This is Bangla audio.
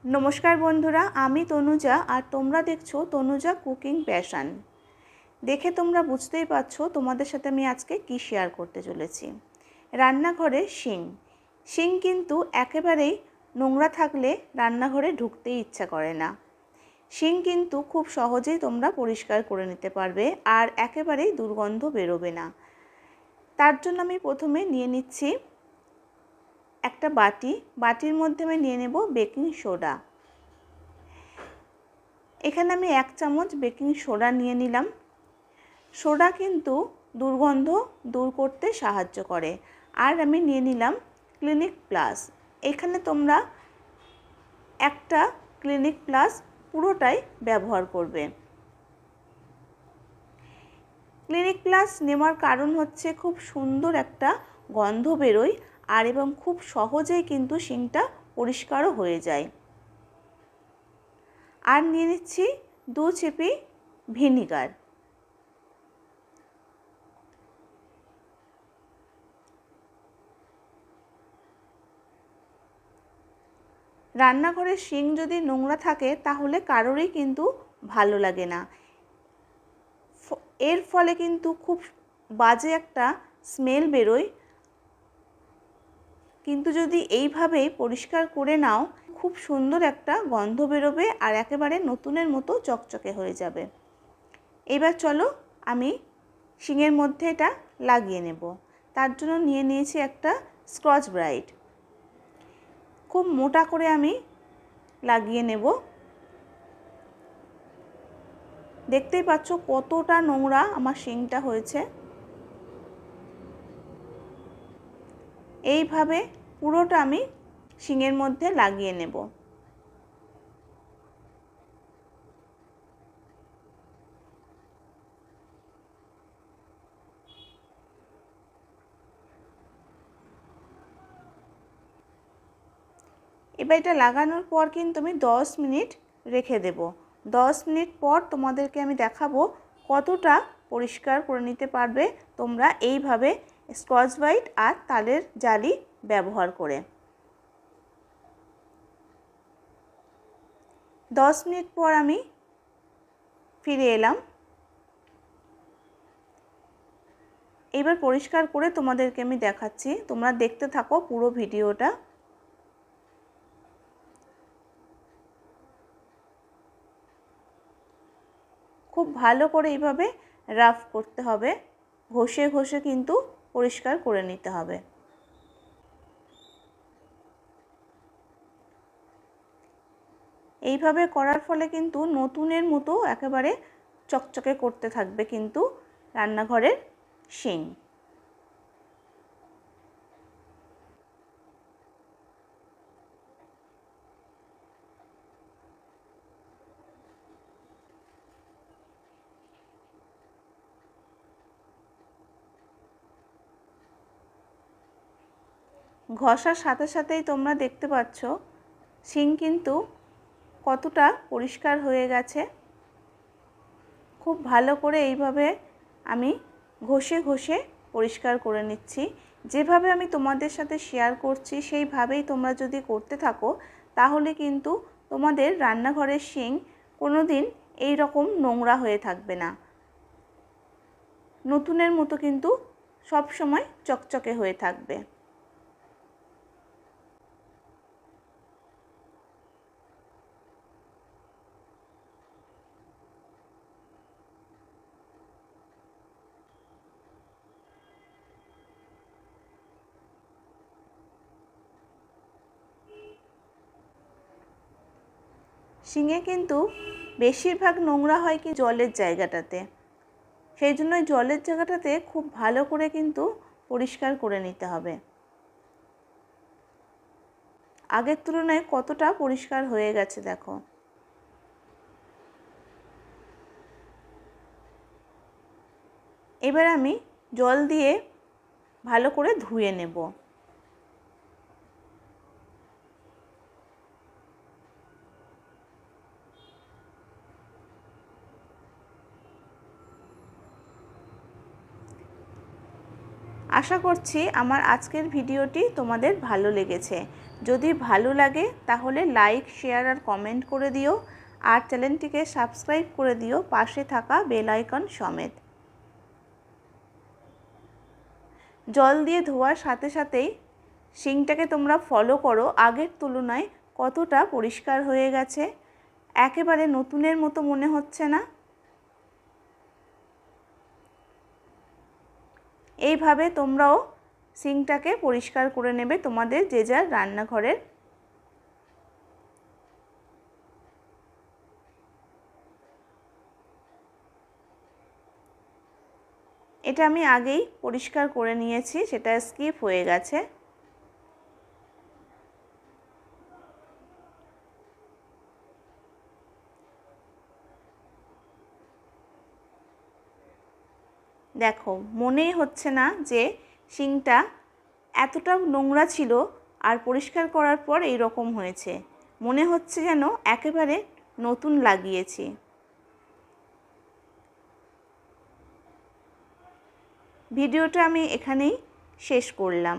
नमस्कार बंधुरा आमी तनुजा और तोमरा देखछो तनुजा कुकिंग पैशन। देखे तोमरा बुझतेई पारछो तोमादेर साथे आमी आजके कि शेयर करते चलेछि। रान्नाघरे शिंग शिंग किन्तु एकेबारेई नोंगरा थाकले रान्नाघरे ढुकतेई इच्छा करे ना। शिंग किन्तु खूब सहजेई तोमरा परिष्कार करे निते पारबे और एकेबारेई दुर्गन्ध बेरोबे ना। तार जोन्नो आमी प्रथमे निये निচ্ছি একটা বাটি, বাটির মধ্যে আমি নিয়ে নেব বেকিং সোডা। এখানে আমি 1 চামচ বেকিং সোডা নিয়ে নিলাম। সোডা কিন্তু দুর্গন্ধ দূর করতে সাহায্য করে। আর আমি নিয়ে নিলাম ক্লিনিক প্লাস। এখানে তোমরা একটা ক্লিনিক প্লাস পুরোটাই ব্যবহার করবে। ক্লিনিক প্লাস নেওয়ার কারণ হচ্ছে খুব সুন্দর একটা গন্ধ বেরোয় আর এবং খুব সহজেই কিন্তু শিংটা পরিষ্কারও হয়ে যায়। আর নিয়ে নিচ্ছি 2 চিপি ভিনিগার। রান্নাঘরের শিং যদি নোংরা থাকে তাহলে কারোরই কিন্তু ভালো লাগে না। এর ফলে কিন্তু খুব বাজে একটা স্মেল বেরোয়। কিন্তু যদি এইভাবেই পরিষ্কার করে নাও খুব সুন্দর একটা গন্ধ বেরোবে আর একেবারে নতুনের মতো চকচকে হয়ে যাবে। এবার চলো আমি শিংয়ের মধ্যে এটা লাগিয়ে নেব। তার জন্য নিয়ে নিয়েছি একটা স্কচ ব্রাইট। খুব মোটা করে আমি লাগিয়ে নেব। দেখতেই পাচ্ছ কতটা নোংরা আমার শিংটা হয়েছে। এইভাবে পুরোটা আমি শিংয়ের মধ্যে লাগিয়ে নেব। এবার এটা লাগানোর পর কিন্তু আমি 10 মিনিট রেখে দেব। 10 মিনিট পর তোমাদেরকে আমি দেখাবো কতটা পরিষ্কার করে নিতে পারবে তোমরা এইভাবে স্কচ ব্রাইট আর তালের জালি ব্যবহার করে। 10 মিনিট পর আমি ফিরে এলাম। এবার পরিষ্কার করে তোমাদেরকে আমি দেখাচ্ছি, তোমরা দেখতে থাকো পুরো ভিডিওটা। খুব ভালো করে এইভাবে রাফ করতে হবে, ঘষে ঘষে কিন্তু পরিষ্কার করে নিতে হবে। এইভাবে করার ফলে কিন্তু নতুনের মতো একেবারে চকচকে করতে থাকবে কিন্তু রান্নাঘরের শিং। ঘষার সাথে সাথেই তোমরা দেখতে পাচ্ছ শিং কিন্তু কতটা পরিষ্কার হয়ে গেছে। খুব ভালো করে এইভাবে আমি ঘষে ঘষে পরিষ্কার করে নিচ্ছি। যেভাবে আমি তোমাদের সাথে শেয়ার করছি সেইভাবেই তোমরা যদি করতে থাকো তাহলে কিন্তু তোমাদের রান্নাঘরের শিং কোনো দিন এই রকম নোংরা হয়ে থাকবে না, নতুনের মতো কিন্তু সব সময় চকচকে হয়ে থাকবে। শিঙে কিন্তু বেশিরভাগ নোংরা হয় কি জলের জায়গাটাতে, সেই জন্য জলের জায়গাটাতে খুব ভালো করে কিন্তু পরিষ্কার করে নিতে হবে। আগের তুলনায় কতটা পরিষ্কার হয়ে গেছে দেখো। এবার আমি জল দিয়ে ভালো করে ধুয়ে নেব। আশা করছি আমার আজকের ভিডিওটি তোমাদের ভালো লেগেছে। যদি ভালো লাগে তাহলে লাইক, শেয়ার আর কমেন্ট করে দিও, আর চ্যানেলটিকে সাবস্ক্রাইব করে দিও পাশে থাকা বেল আইকন সমেত। জল দিয়ে ধোয়ার সাথে সাথেই সিঙ্কটাকে তোমরা ফলো করো, আগের তুলনায় কতটা পরিষ্কার হয়ে গেছে, একেবারে নতুনের মতো মনে হচ্ছে না? এইভাবে তোমরাও সিঙ্কটাকে পরিষ্কার করে নেবে তোমাদের যে যার রান্নাঘরের। এটা আমি আগেই পরিষ্কার করে নিয়েছি, সেটা স্কিপ হয়ে গেছে। দেখো, মনেই হচ্ছে না যে সিঙ্কটা এতটা নোংরা ছিল আর পরিষ্কার করার পর এই রকম হয়েছে। মনে হচ্ছে যেন একেবারে নতুন লাগিয়েছি। ভিডিওটা আমি এখানেই শেষ করলাম।